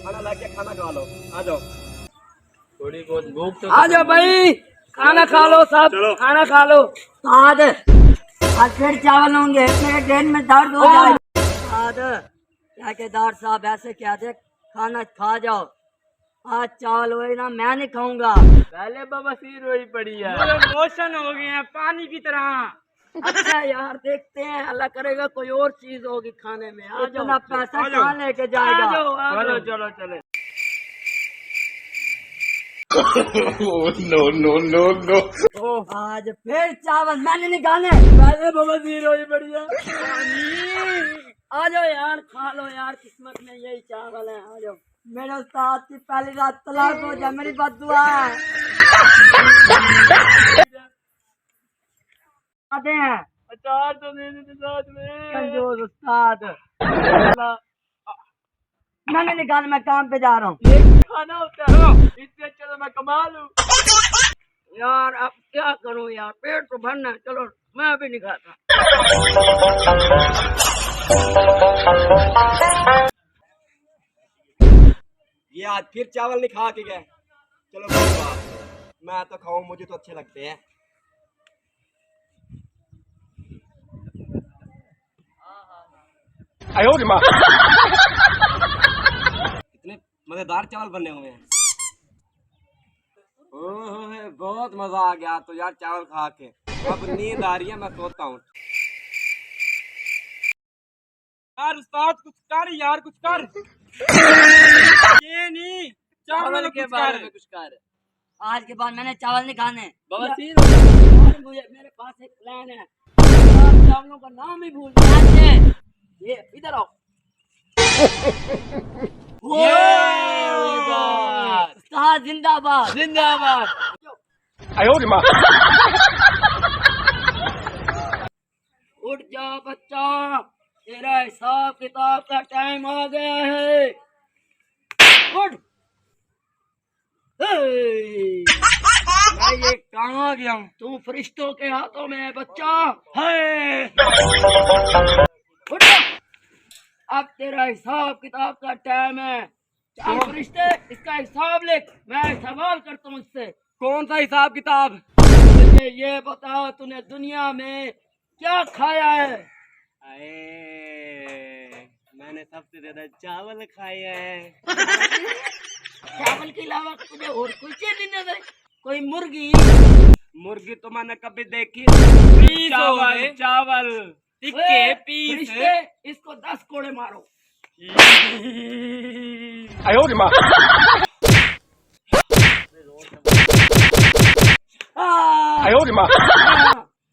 खाना लाके खाना खा लो। आ जाओ, थोड़ी बहुत भूख तो आ जाओ भाई, खाना खा लो सब, खाना खा लो। आज फिर चावल होंगे, मेरे ट्रेन में दर्द हो जाएगा। आज ठेकेदार साहब ऐसे कहते खाना खा जाओ, आज चावल वही ना, मैं नहीं खाऊंगा। पहले बवासीर हुई पड़ी है, इमोशन हो गए हैं पानी की तरह। अच्छा यार देखते हैं, अल्लाह करेगा कोई और चीज होगी खाने में। आ जाओ, इतना पैसा कहाँ लेके जाएगा? आ जाओ, आ चलो जाओ। चलो चलो। आज फिर चावल मैंने निकाले। पहले बवासीर हुई पड़ी है। आ जाओ यार, खा लो यार, किस्मत में यही चावल है। आ जाओ। मेरे उस्ताद की पहली रात तलाक हो जाए, मेरी बद्दुआ है। आते हैं अचार तो दे दे साथ में। कंजूस उस्ताद। मैंने निकाल, मैं काम पे जा रहा हूँ। ये खाना होता है, इससे अच्छा तो मैं कमा लूं। यार अब क्या करूं यार, पेट तो भरना है। चलो मैं भी नहीं खाता। ये आज फिर चावल नहीं खा के गए। चलो कोई बात नहीं, मैं तो खाऊं, मुझे तो अच्छे लगते हैं। इतने मजेदार चावल बने हुए हैं। ओह बहुत मजा आ गया तो यार चावल खा के। अब नींद आ रही है, मैं सोता हूँ। यार उस्ताद कुछ कर यार, कुछ कर। ये नहीं, चावल के कुछ बारे कर। में कुछ कर। आज के बाद मैंने चावल नहीं खाने। बवासीर हो गया। यार मुझे, मेरे पास एक प्लान है। यार चावलों का नाम ही भूल गया। ये इधर आओ। उस्ताद जिंदाबाद। जिंदाबाद। उठ जा बच्चा, तेरा हिसाब किताब का टाइम आ गया है। उठ। मैं ये कहाँ गया हूँ? तू फरिश्तों के हाथों में है बच्चा। है। उठ जा। अब तेरा हिसाब किताब का टाइम है। चल फरिश्ते, इसका हिसाब लिख। मैं सवाल करता हूँ इससे। कौन सा हिसाब किताब? मुझे ये बता, तूने दुनिया में क्या खाया है? अरे मैंने सबसे ज्यादा चावल खाए हैं। चावल के अलावा तुझे और कोई चीज नहीं नजर? कोई मुर्गी? मुर्गी तो मैंने कभी देखी। चावल चावल टिक्के पीस। फरिश्ते, इसको 10 कोड़े मारो।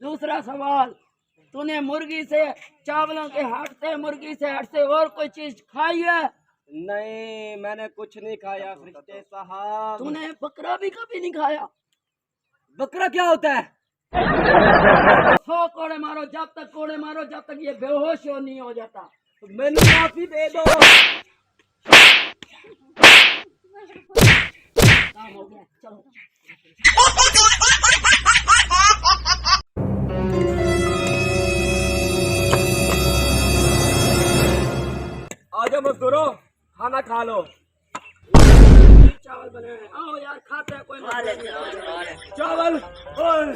दूसरा सवाल, तूने मुर्गी से, चावलों के हट से, मुर्गी से हट से और कोई चीज खाई है? नहीं, मैंने कुछ नहीं खाया फरिश्ते साहब। तूने बकरा भी कभी नहीं खाया? बकरा क्या होता है? 100 कोड़े मारो, जब तक कोड़े मारो जब तक ये बेहोश हो नहीं हो जाता। मैंने माफी दे दो। काम हो गया, चलो। आजा मजदूरों, खाना खा लो। चावल बने हैं, आओ यार खाते हैं। कोई मसला नहीं। चावल। ओए।